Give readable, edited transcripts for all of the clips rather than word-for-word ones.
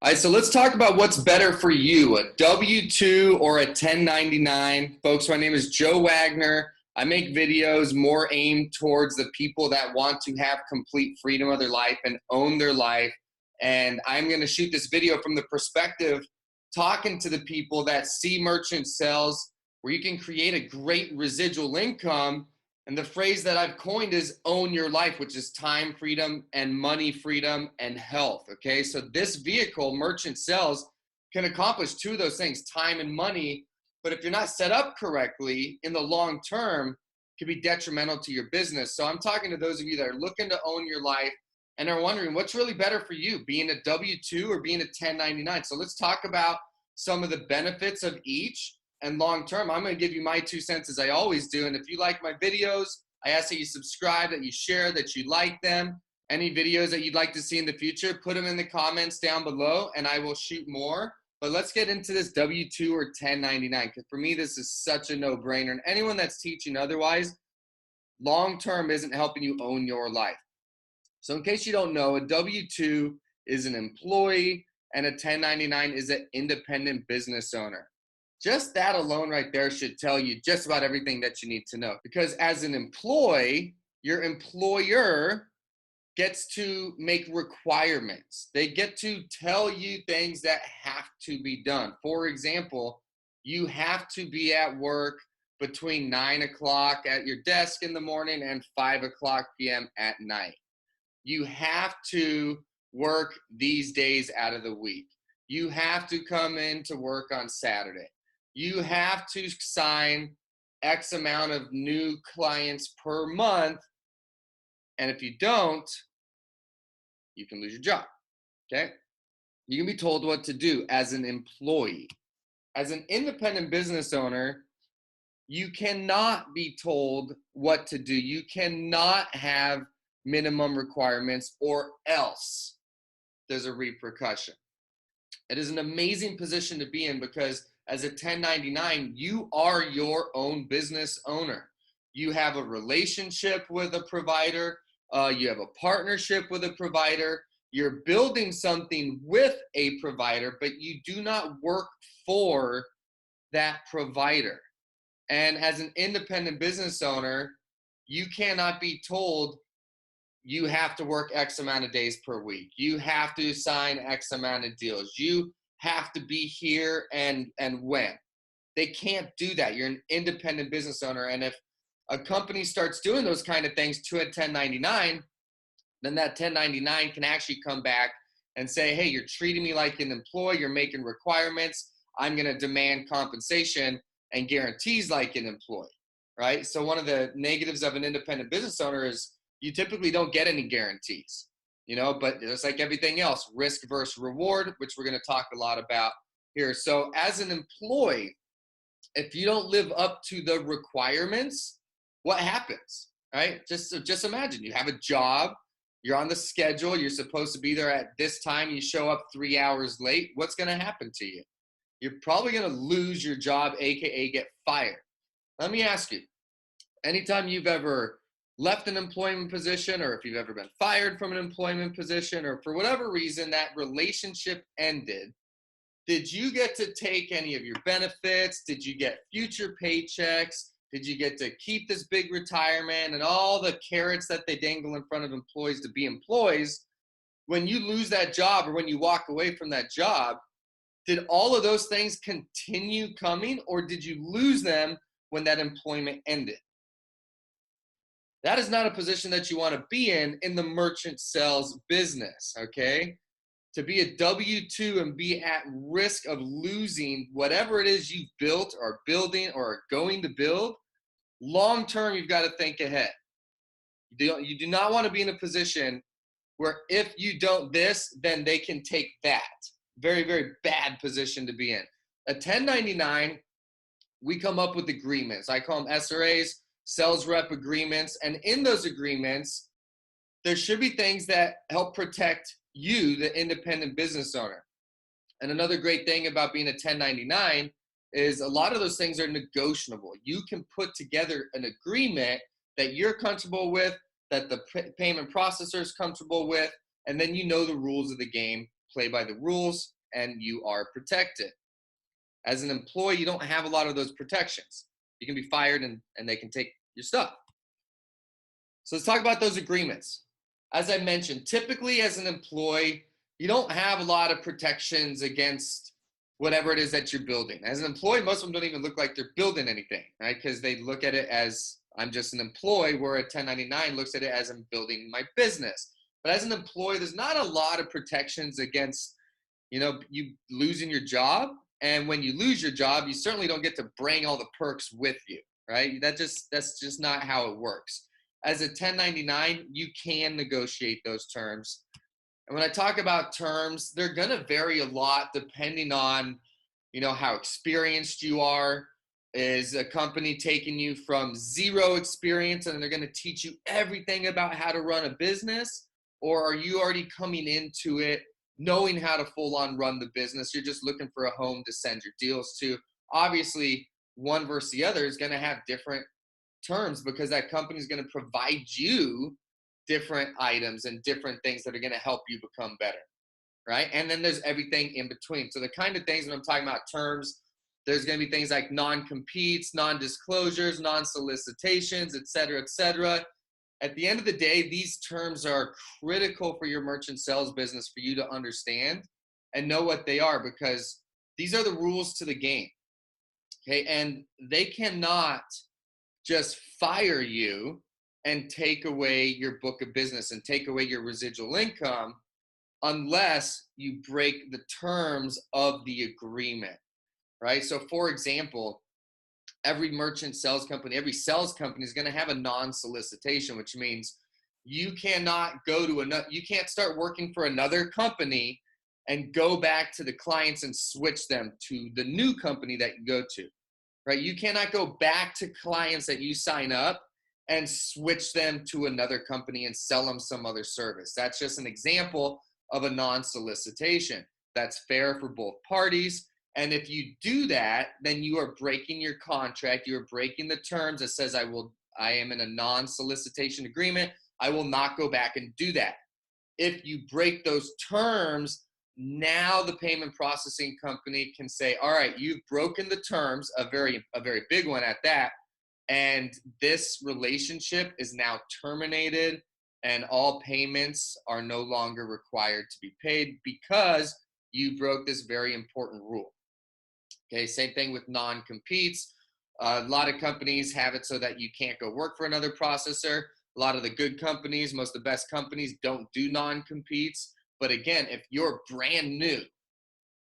All right, so let's talk about what's better for you, a W-2 or a 1099. Folks, my name is Joe Wagner. I make videos more aimed towards the people that want to have complete freedom of their life and own their life. And I'm going to shoot this video from the perspective talking to the people that see merchant sales where you can create a great residual income. And the phrase that I've coined is own your life, which is time freedom and money freedom and health. Okay, so this vehicle, merchant sales, can accomplish two of those things, time and money. But if you're not set up correctly in the long term, it can be detrimental to your business. So I'm talking to those of you that are looking to own your life and are wondering what's really better for you, being a W-2 or being a 1099. So let's talk about some of the benefits of each. And long term, I'm going to give you my 2 cents as I always do. And if you like my videos, I ask that you subscribe, that you share, that you like them. Any videos that you'd like to see in the future, put them in the comments down below and I will shoot more. But let's get into this W-2 or 1099, because for me, this is such a no-brainer. And anyone that's teaching otherwise, long term isn't helping you own your life. So in case you don't know, a W-2 is an employee and a 1099 is an independent business owner. Just that alone right there should tell you just about everything that you need to know. Because as an employee, your employer gets to make requirements. They get to tell you things that have to be done. For example, you have to be at work between 9 o'clock at your desk in the morning and 5 o'clock p.m. at night. You have to work these days out of the week. You have to come in to work on Saturday. You have to sign X amount of new clients per month. And if you don't, you can lose your job, okay? You can be told what to do as an employee. As an independent business owner, you cannot be told what to do. You cannot have minimum requirements or else there's a repercussion. It is an amazing position to be in because as a 1099, you are your own business owner. You have a relationship with a provider. You have a partnership with a provider. You're building something with a provider, but you do not work for that provider. And as an independent business owner, you cannot be told you have to work X amount of days per week. You have to sign X amount of deals. You have to be here and when. They can't do that. You're an independent business owner. And if a company starts doing those kind of things to a 1099, then that 1099 can actually come back and say, hey, you're treating me like an employee. You're making requirements. I'm going to demand compensation and guarantees like an employee, right? So one of the negatives of an independent business owner is you typically don't get any guarantees. But it's like everything else, risk versus reward, which we're going to talk a lot about here. So as an employee, if you don't live up to the requirements, what happens, right? Just imagine you have a job, you're on the schedule, you're supposed to be there at this time, you show up 3 hours late. What's going to happen to you? You're probably going to lose your job, AKA get fired. Let me ask you, anytime you've ever left an employment position, or if you've ever been fired from an employment position, or for whatever reason that relationship ended, did you get to take any of your benefits? Did you get future paychecks? Did you get to keep this big retirement and all the carrots that they dangle in front of employees to be employees? When you lose that job or when you walk away from that job, did all of those things continue coming, or did you lose them when that employment ended? That is not a position that you want to be in the merchant sales business, okay? To be a W-2 and be at risk of losing whatever it is you've built or building or are going to build, long term, you've got to think ahead. You do not want to be in a position where if you don't this, then they can take that. Very, very bad position to be in. A 1099, we come up with agreements. I call them SRAs, sales rep agreements. And in those agreements, there should be things that help protect you, the independent business owner. And another great thing about being a 1099 is a lot of those things are negotiable. You can put together an agreement that you're comfortable with, that the payment processor is comfortable with, and then you know the rules of the game play by the rules, and you are protected. As an employee, you don't have a lot of those protections. You can be fired and they can take your stuff. So let's talk about those agreements. As I mentioned, typically as an employee, you don't have a lot of protections against whatever it is that you're building. As an employee, most of them don't even look like they're building anything, right? Because they look at it as I'm just an employee, where a 1099 looks at it as I'm building my business. But as an employee, there's not a lot of protections against, you losing your job. And when you lose your job, you certainly don't get to bring all the perks with you, right? That's just not how it works. As a 1099, you can negotiate those terms. And when I talk about terms, they're going to vary a lot depending on, how experienced you are. Is a company taking you from zero experience and they're going to teach you everything about how to run a business? Or are you already coming into it knowing how to full on run the business? You're just looking for a home to send your deals to. Obviously, one versus the other is going to have different terms because that company is going to provide you different items and different things that are going to help you become better, right? And then there's everything in between. So the kind of things when I'm talking about terms, there's going to be things like non-competes, non-disclosures, non-solicitations, et cetera, et cetera. At the end of the day, these terms are critical for your merchant sales business for you to understand and know what they are, because these are the rules to the game, okay? And they cannot just fire you and take away your book of business and take away your residual income unless you break the terms of the agreement, right? So for example, every merchant sales company, every sales company is going to have a non-solicitation, which means you cannot you can't start working for another company and go back to the clients and switch them to the new company that you go to, right? You cannot go back to clients that you sign up and switch them to another company and sell them some other service. That's just an example of a non-solicitation. That's fair for both parties. And if you do that, then you are breaking your contract. You are breaking the terms that says I am in a non-solicitation agreement. I will not go back and do that. If you break those terms, now the payment processing company can say, all right, you've broken the terms, a very big one at that, and this relationship is now terminated and all payments are no longer required to be paid because you broke this very important rule. Okay, same thing with non-competes. A lot of companies have it so that you can't go work for another processor. A lot of the good companies, most of the best companies don't do non-competes. But again, if you're brand new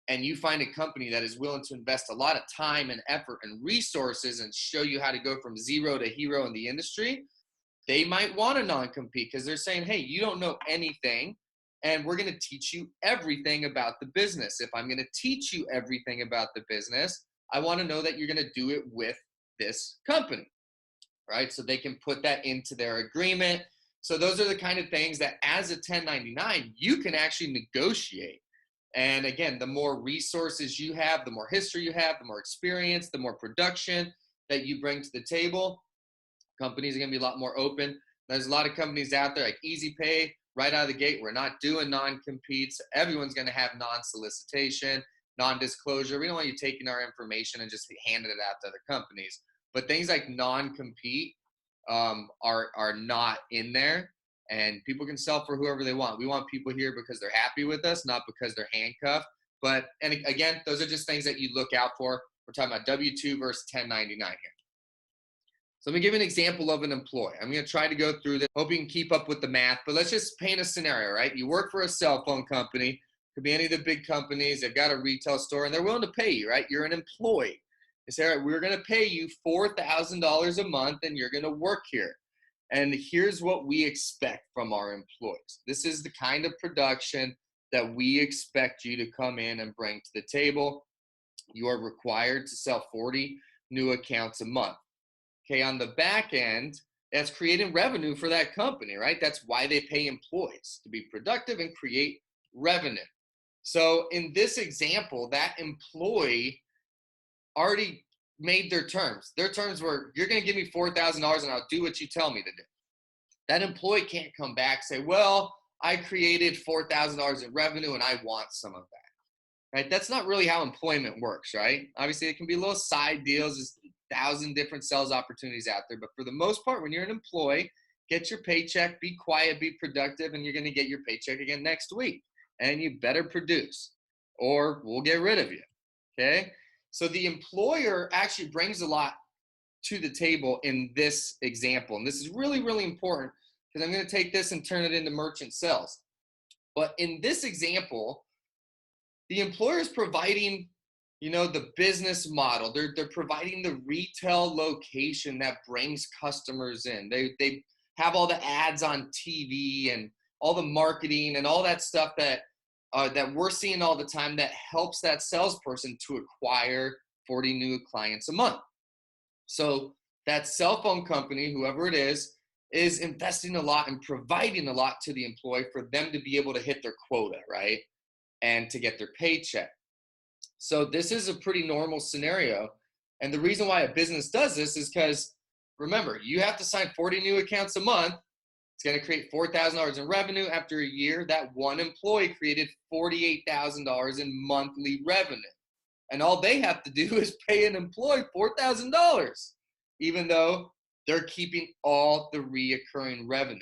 and you find a company that is willing to invest a lot of time and effort and resources and show you how to go from zero to hero in the industry, they might want a non-compete because they're saying, hey, you don't know anything and we're going to teach you everything about the business. If I'm going to teach you everything about the business, I want to know that you're going to do it with this company, right? So they can put that into their agreement. So those are the kind of things that as a 1099, you can actually negotiate. And again, the more resources you have, the more history you have, the more experience, the more production that you bring to the table, companies are going to be a lot more open. There's a lot of companies out there like Easy Pay, right out of the gate. We're not doing non-competes. Everyone's going to have non-solicitation, non-disclosure. We don't want you taking our information and just handing it out to other companies. But things like non-compete are not in there, and people can sell for whoever they want. We want people here because they're happy with us, not because they're handcuffed. And again, those are just things that you look out for. We're talking about W-2 versus 1099 here. So let me give you an example of an employee. I'm going to try to go through this. Hope you can keep up with the math, but let's just paint a scenario, right? You work for a cell phone company. Could be any of the big companies. They've got a retail store and they're willing to pay you, right? You're an employee. They say, all right, we're going to pay you $4,000 a month and you're going to work here. And here's what we expect from our employees. This is the kind of production that we expect you to come in and bring to the table. You are required to sell 40 new accounts a month. Okay, on the back end, that's creating revenue for that company, right? That's why they pay employees, to be productive and create revenue. So in this example, that employee already made their terms. Their terms were, you're going to give me $4,000 and I'll do what you tell me to do. That employee can't come back and say, well, I created $4,000 in revenue and I want some of that, right? That's not really how employment works, right? Obviously, it can be little side deals. There's 1,000 different sales opportunities out there. But for the most part, when you're an employee, get your paycheck, be quiet, be productive, and you're going to get your paycheck again next week. And you better produce or we'll get rid of you, okay? So the employer actually brings a lot to the table in this example. And this is really, really important because I'm going to take this and turn it into merchant sales. But in this example, the employer is providing, the business model. They're providing the retail location that brings customers in. They have all the ads on TV and all the marketing and all that stuff that we're seeing all the time that helps that salesperson to acquire 40 new clients a month. So that cell phone company, whoever it is investing a lot and providing a lot to the employee for them to be able to hit their quota, right? And to get their paycheck. So this is a pretty normal scenario. And the reason why a business does this is because, remember, you have to sign 40 new accounts a month. It's going to create $4,000 in revenue. After a year, that one employee created $48,000 in monthly revenue. And all they have to do is pay an employee $4,000, even though they're keeping all the reoccurring revenue.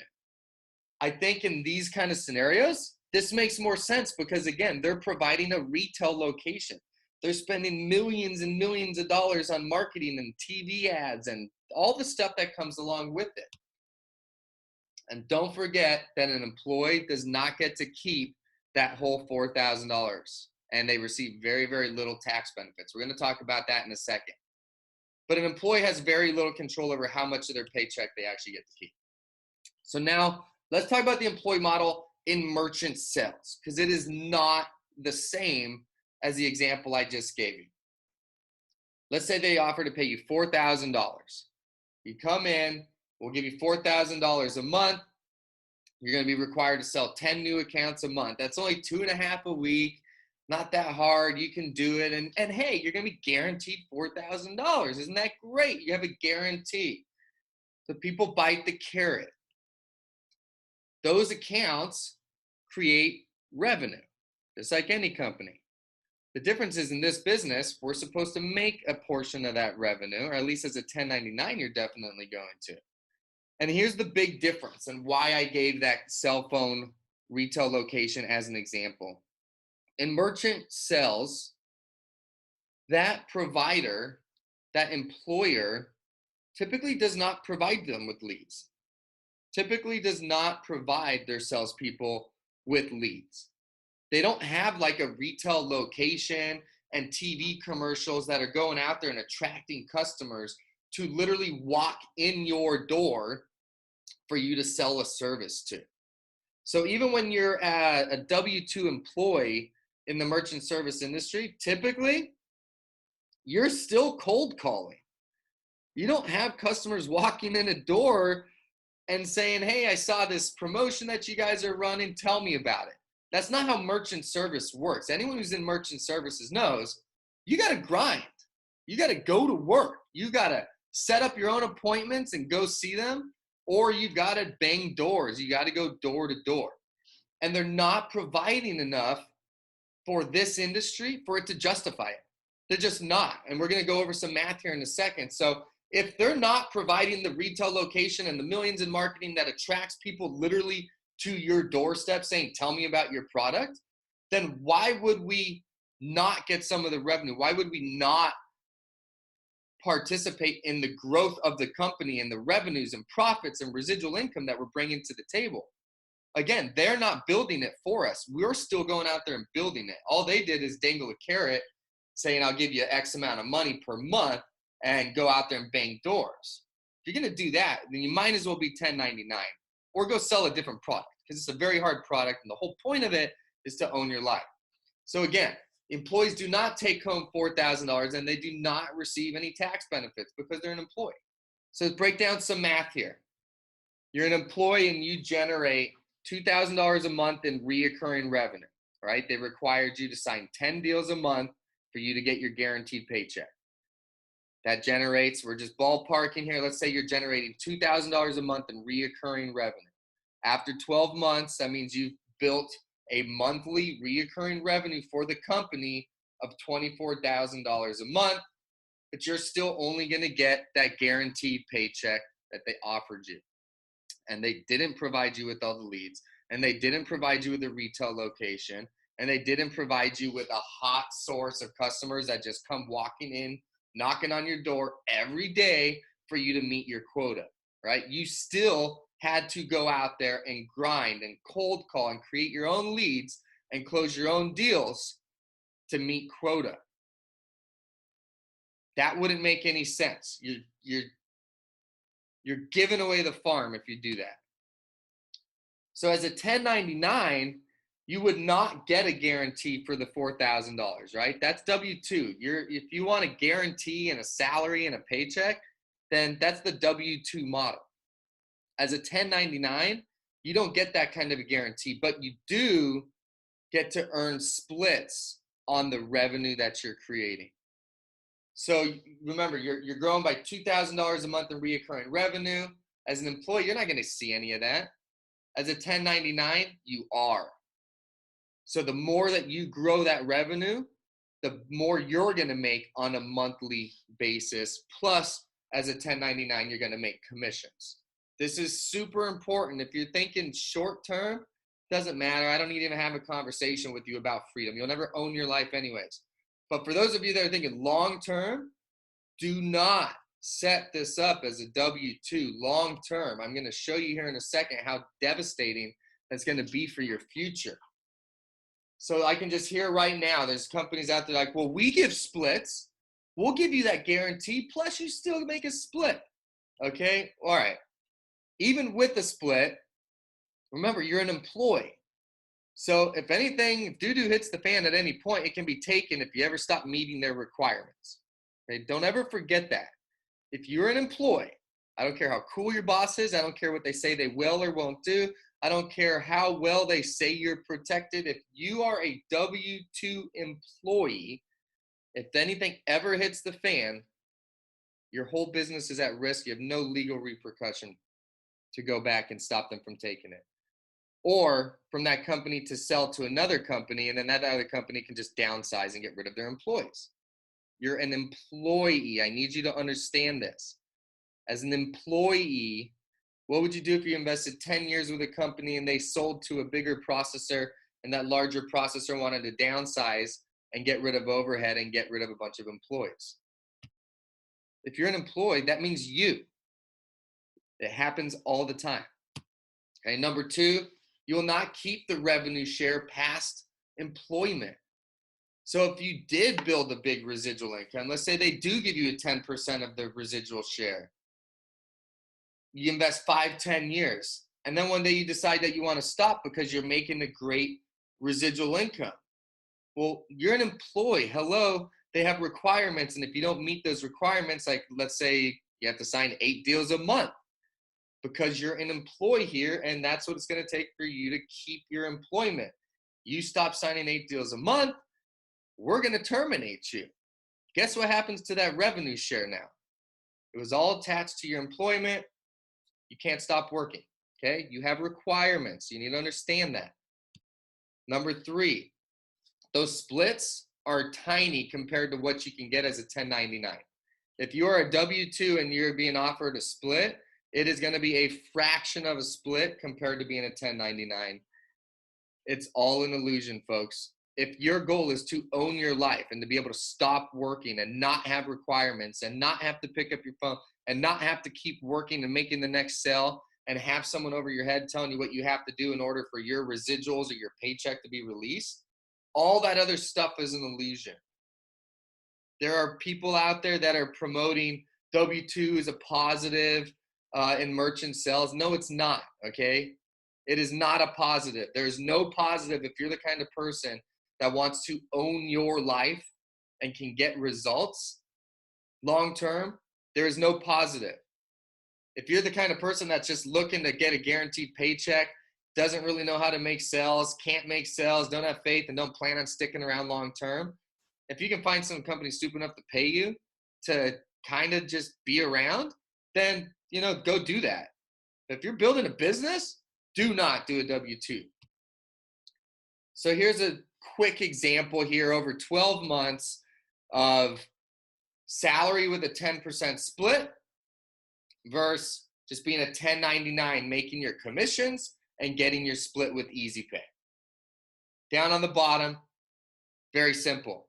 I think in these kind of scenarios, this makes more sense because, again, they're providing a retail location. They're spending millions and millions of dollars on marketing and TV ads and all the stuff that comes along with it. And don't forget that an employee does not get to keep that whole $4,000. And they receive very, very little tax benefits. We're going to talk about that in a second. But an employee has very little control over how much of their paycheck they actually get to keep. So now let's talk about the employee model in merchant sales, because it is not the same as the example I just gave you. Let's say they offer to pay you $4,000. You come in, we'll give you $4,000 a month. You're going to be required to sell 10 new accounts a month. That's only 2.5 a week. Not that hard. You can do it. And hey, you're going to be guaranteed $4,000. Isn't that great? You have a guarantee. So people bite the carrot. Those accounts create revenue, just like any company. The difference is in this business, we're supposed to make a portion of that revenue, or at least as a 1099, you're definitely going to. And here's the big difference and why I gave that cell phone retail location as an example. In merchant sales, that provider, that employer, typically does not provide them with leads. Typically does not provide their salespeople with leads. They don't have like a retail location and TV commercials that are going out there and attracting customers to literally walk in your door for you to sell a service to. So even when you're a W-2 employee in the merchant service industry, typically you're still cold calling. You don't have customers walking in a door and saying, hey, I saw this promotion that you guys are running, tell me about it. That's not how merchant service works. Anyone who's in merchant services knows you got to grind. You got to go to work. You got to set up your own appointments and go see them, or you got to bang doors. You got to go door to door. And they're not providing enough for this industry for it to justify it. They're just not. And we're going to go over some math here in a second. So if they're not providing the retail location and the millions in marketing that attracts people literally to your doorstep saying, tell me about your product, then why would we not get some of the revenue? Why would we not participate in the growth of the company and the revenues and profits and residual income that we're bringing to the table? Again, they're not building it for us. We're still going out there and building it. All they did is dangle a carrot saying, I'll give you X amount of money per month and go out there and bang doors. If you're going to do that, then you might as well be 1099 or go sell a different product, because it's a very hard product. And the whole point of it is to own your life. So again, employees do not take home $4,000 and they do not receive any tax benefits because they're an employee. So let's break down some math here. You're an employee and you generate $2,000 a month in reoccurring revenue, right? They required you to sign 10 deals a month for you to get your guaranteed paycheck. That generates, we're just ballparking here, let's say you're generating $2,000 a month in reoccurring revenue. After 12 months, that means you've built a monthly reoccurring revenue for the company of $24,000 a month, but you're still only going to get that guaranteed paycheck that they offered you. And they didn't provide you with all the leads, and they didn't provide you with a retail location, and they didn't provide you with a hot source of customers that just come walking in, knocking on your door every day for you to meet your quota, right? You still had to go out there and grind and cold call and create your own leads and close your own deals to meet quota. That wouldn't make any sense. You're giving away the farm if you do that. So as a 1099, you would not get a guarantee for the $4,000, right? That's W-2. If you want a guarantee and a salary and a paycheck, then that's the W-2 model. As a 1099, you don't get that kind of a guarantee, but you do get to earn splits on the revenue that you're creating. So remember, you're growing by $2,000 a month in recurring revenue. As an employee, you're not going to see any of that. As a 1099, you are. So the more that you grow that revenue, the more you're going to make on a monthly basis. Plus, as a 1099, you're going to make commissions. This is super important. If you're thinking short term, doesn't matter. I don't need to even have a conversation with you about freedom. You'll never own your life anyways. But for those of you that are thinking long term, do not set this up as a W-2 long term. I'm going to show you here in a second how devastating that's going to be for your future. So I can just hear right now, there's companies out there like, well, we give splits. We'll give you that guarantee. Plus you still make a split. Okay. All right. Even with the split, remember you're an employee. So if anything, if doo-doo hits the fan at any point, it can be taken if you ever stop meeting their requirements. Okay? Don't ever forget that. If you're an employee, I don't care how cool your boss is. I don't care what they say they will or won't do. I don't care how well they say you're protected. If you are a W-2 employee, if anything ever hits the fan, your whole business is at risk. You have no legal repercussion to go back and stop them from taking it. Or from that company to sell to another company, and then that other company can just downsize and get rid of their employees. You're an employee. I need you to understand this. As an employee, what would you do if you invested 10 years with a company and they sold to a bigger processor and that larger processor wanted to downsize and get rid of overhead and get rid of a bunch of employees? If you're an employee, that means you. It happens all the time. Okay, number two, you will not keep the revenue share past employment. So if you did build a big residual income, let's say they do give you a 10% of the residual share. You invest 5-10 years, and then one day you decide that you want to stop because you're making a great residual income. Well, you're an employee. Hello, they have requirements, and if you don't meet those requirements, like let's say you have to sign 8 deals a month because you're an employee here, and that's what it's going to take for you to keep your employment. You stop signing 8 deals a month, we're going to terminate you. Guess what happens to that revenue share now? It was all attached to your employment. You can't stop working, okay? You have requirements. You need to understand that. Number three, those splits are tiny compared to what you can get as a 1099. If you're a W-2 and you're being offered a split, it is going to be a fraction of a split compared to being a 1099. It's all an illusion, folks. If your goal is to own your life and to be able to stop working and not have requirements and not have to pick up your phone and not have to keep working and making the next sale and have someone over your head telling you what you have to do in order for your residuals or your paycheck to be released, all that other stuff is an illusion. There are people out there that are promoting W-2 as a positive in merchant sales. No, it's not, okay? It is not a positive. There's no positive if you're the kind of person that wants to own your life and can get results long term. There is no positive. If you're the kind of person that's just looking to get a guaranteed paycheck, doesn't really know how to make sales, can't make sales, don't have faith, and don't plan on sticking around long term, if you can find some company stupid enough to pay you to kind of just be around, then, go do that. If you're building a business, Do not do a W-2. So here's a quick example here over 12 months of salary with a 10% split versus just being a 1099, making your commissions and getting your split with easy pay. Down on the bottom, very simple.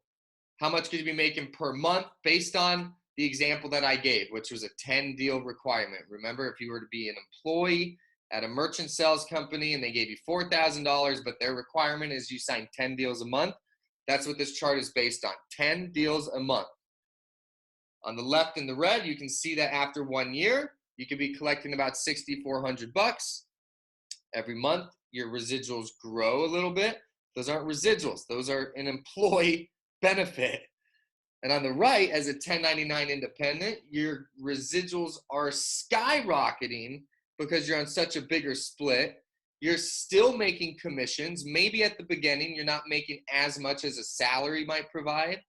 How much could you be making per month based on the example that I gave, which was a 10 deal requirement? Remember, if you were to be an employee at a merchant sales company and they gave you $4,000, but their requirement is you sign 10 deals a month, that's what this chart is based on, 10 deals a month. On the left in the red, you can see that after 1 year, you could be collecting about $6,400 every month. Your residuals grow a little bit. Those aren't residuals. Those are an employee benefit. And on the right, as a 1099 independent, your residuals are skyrocketing because you're on such a bigger split. You're still making commissions. Maybe at the beginning, you're not making as much as a salary might provide.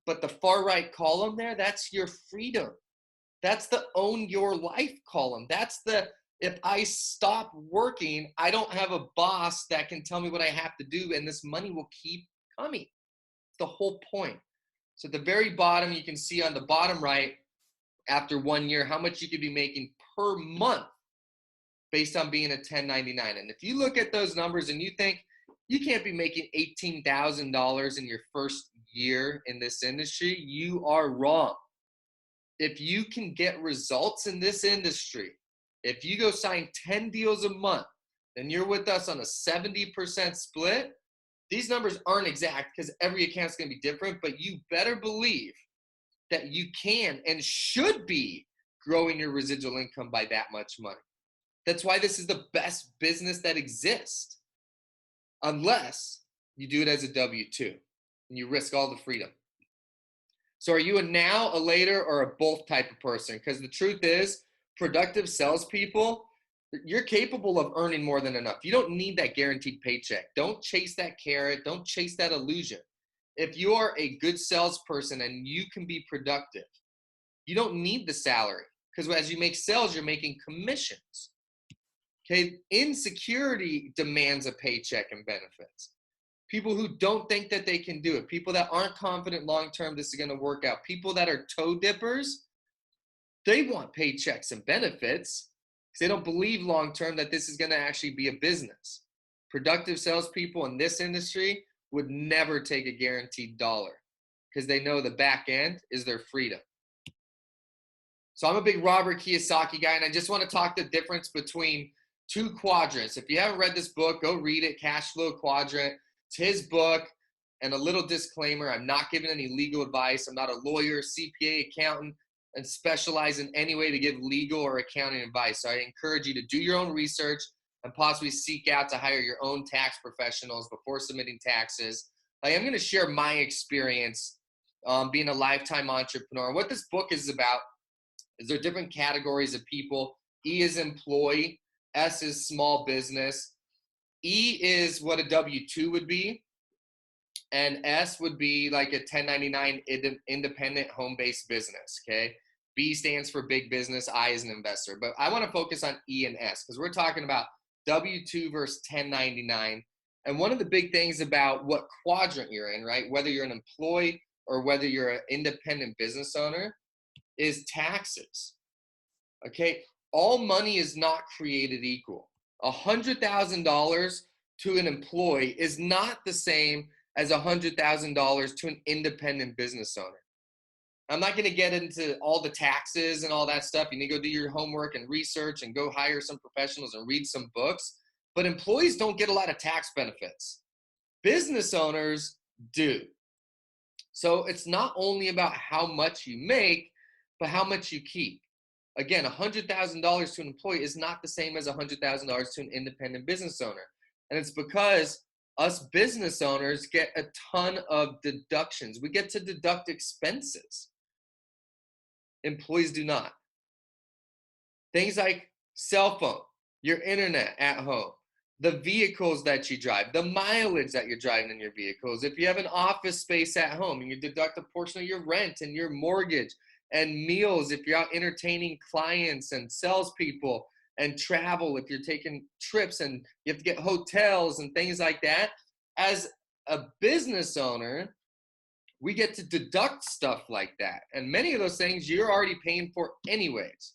But the far right column there, that's your freedom. That's the own your life column. That's the, if I stop working, I don't have a boss that can tell me what I have to do, and this money will keep coming. It's the whole point. So at the very bottom, you can see on the bottom right, after 1 year, how much you could be making per month based on being a 1099. And if you look at those numbers and you think you can't be making $18,000 in your first year in this industry, you are wrong. If you can get results in this industry, if you go sign 10 deals a month, and you're with us on a 70% split, these numbers aren't exact because every account's going to be different, but you better believe that you can and should be growing your residual income by that much money. That's why this is the best business that exists, unless you do it as a W-2 and you risk all the freedom. So are you a now, a later, or a both type of person? Because the truth is, productive salespeople, you're capable of earning more than enough. You don't need that guaranteed paycheck. Don't chase that carrot. Don't chase that illusion. If you are a good salesperson and you can be productive, you don't need the salary, because as you make sales, you're making commissions. Okay, insecurity demands a paycheck and benefits. People who don't think that they can do it, people that aren't confident long-term this is going to work out, people that are toe dippers, they want paychecks and benefits because they don't believe long-term that this is going to actually be a business. Productive salespeople in this industry would never take a guaranteed dollar because they know the back end is their freedom. So I'm a big Robert Kiyosaki guy, and I just want to talk the difference between two quadrants. If you haven't read this book, go read it, Cash Flow Quadrant. It's his book. And a little disclaimer, I'm not giving any legal advice. I'm not a lawyer, CPA, accountant, and specialize in any way to give legal or accounting advice. So I encourage you to do your own research and possibly seek out to hire your own tax professionals before submitting taxes. I am going to share my experience being a lifetime entrepreneur. What this book is about is there are different categories of people. E is employee, S is small business, E is what a W-2 would be, and S would be like a 1099 independent home-based business, okay? B stands for big business, I is an investor. But I want to focus on E and S because we're talking about W-2 versus 1099. And one of the big things about what quadrant you're in, right, whether you're an employee or whether you're an independent business owner, is taxes, okay? All money is not created equal. $100,000 to an employee is not the same as $100,000 to an independent business owner. I'm not going to get into all the taxes and all that stuff. You need to go do your homework and research and go hire some professionals and read some books. But employees don't get a lot of tax benefits. Business owners do. So it's not only about how much you make, but how much you keep. Again, $100,000 to an employee is not the same as $100,000 to an independent business owner. And it's because us business owners get a ton of deductions. We get to deduct expenses. Employees do not. Things like cell phone, your internet at home, the vehicles that you drive, the mileage that you're driving in your vehicles. If you have an office space at home and you deduct a portion of your rent and your mortgage and meals, if you're out entertaining clients and salespeople, and travel if you're taking trips and you have to get hotels and things like that. As a business owner, we get to deduct stuff like that. And many of those things you're already paying for anyways.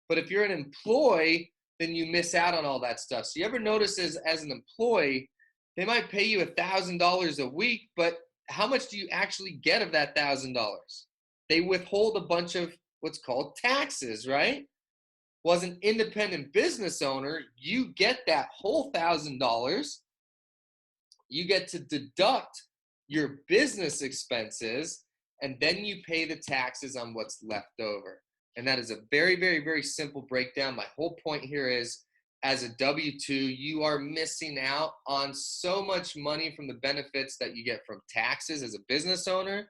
But if you're an employee, then you miss out on all that stuff. So you ever notice as an employee, they might pay you $1,000 a week, but how much do you actually get of that $1,000? They withhold a bunch of what's called taxes, right? Well, as an independent business owner, you get that whole $1,000. You get to deduct your business expenses, and then you pay the taxes on what's left over. And that is a very, very, very simple breakdown. My whole point here is, as a W-2, you are missing out on so much money from the benefits that you get from taxes as a business owner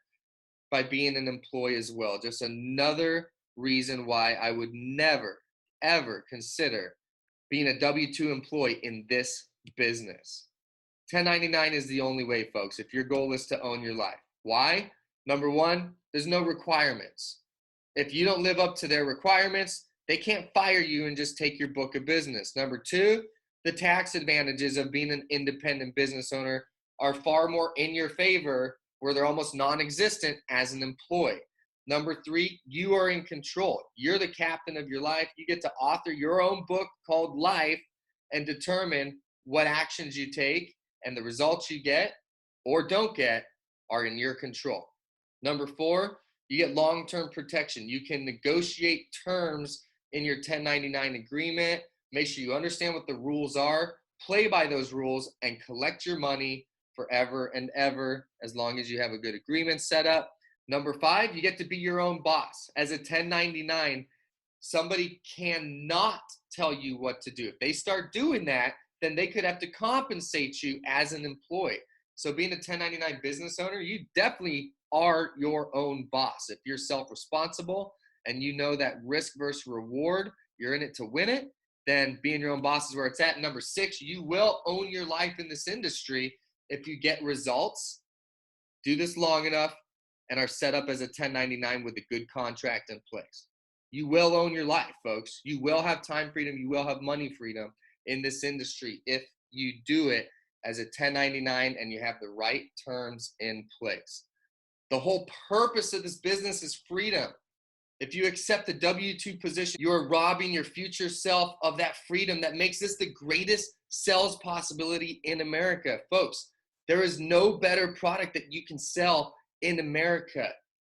by being an employee as well. Just another reason why I would never, ever consider being a W-2 employee in this business. 1099 is the only way, folks, if your goal is to own your life. Why? Number one, there's no requirements. If you don't live up to their requirements, they can't fire you and just take your book of business. Number two, the tax advantages of being an independent business owner are far more in your favor, where they're almost non-existent as an employee. Number three, you are in control. You're the captain of your life. You get to author your own book called Life and determine what actions you take, and the results you get or don't get are in your control. Number four, you get long-term protection. You can negotiate terms in your 1099 agreement. Make sure you understand what the rules are, play by those rules, and collect your money forever and ever, as long as you have a good agreement set up. Number five, you get to be your own boss. As a 1099, somebody cannot tell you what to do. If they start doing that, then they could have to compensate you as an employee. So being a 1099 business owner, you definitely are your own boss. If you're self-responsible and you know that risk versus reward, you're in it to win it, then being your own boss is where it's at. Number six, you will own your life in this industry if you get results, do this long enough, and are set up as a 1099 with a good contract in place. You will own your life, folks. You will have time freedom. You will have money freedom in this industry if you do it as a 1099 and you have the right terms in place. The whole purpose of this business is freedom. If you accept the W-2 position, you are robbing your future self of that freedom that makes this the greatest sales possibility in America. Folks, there is no better product that you can sell in America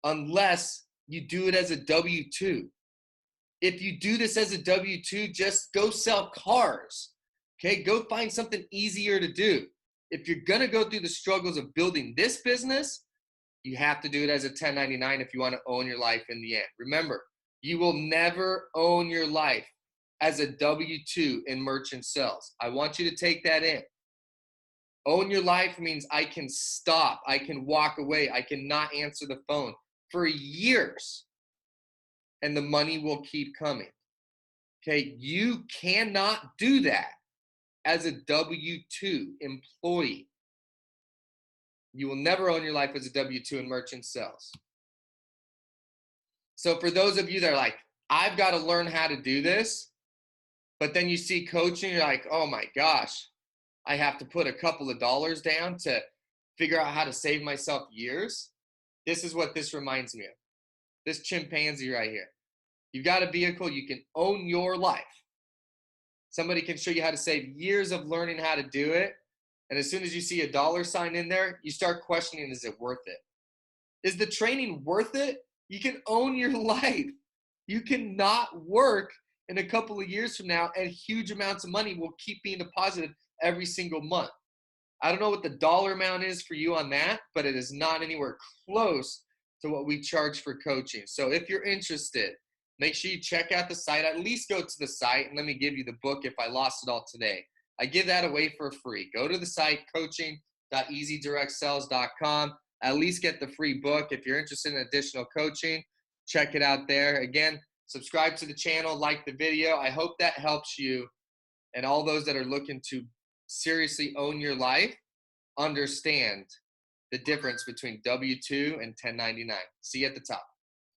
unless you do it as a W-2. If you do this as a W-2, just go sell cars, okay? Go find something easier to do. If you're gonna go through the struggles of building this business, you have to do it as a 1099 if you wanna own your life in the end. Remember, you will never own your life as a W-2 in merchant sales. I want you to take that in. Own your life means I can stop, I can walk away, I cannot answer the phone for years, and the money will keep coming. Okay, you cannot do that as a W-2 employee. You will never own your life as a W-2 in merchant sales. So for those of you that are like, I've got to learn how to do this, but then you see coaching, you're like, oh my gosh, I have to put a couple of dollars down to figure out how to save myself years. This is what this reminds me of. This chimpanzee right here. You've got a vehicle, you can own your life. Somebody can show you how to save years of learning how to do it. And as soon as you see a dollar sign in there, you start questioning, is it worth it? Is the training worth it? You can own your life. You cannot work in a couple of years from now and huge amounts of money will keep being deposited every single month. I don't know what the dollar amount is for you on that, but it is not anywhere close to what we charge for coaching. So if you're interested, make sure you check out the site. At least go to the site and let me give you the book if I lost it all today. I give that away for free. Go to the site, coaching.easydirectsales.com. At least get the free book. If you're interested in additional coaching, check it out there. Again, subscribe to the channel, like the video. I hope that helps you and all those that are looking to seriously own your life, understand the difference between W-2 and 1099. See you at the top.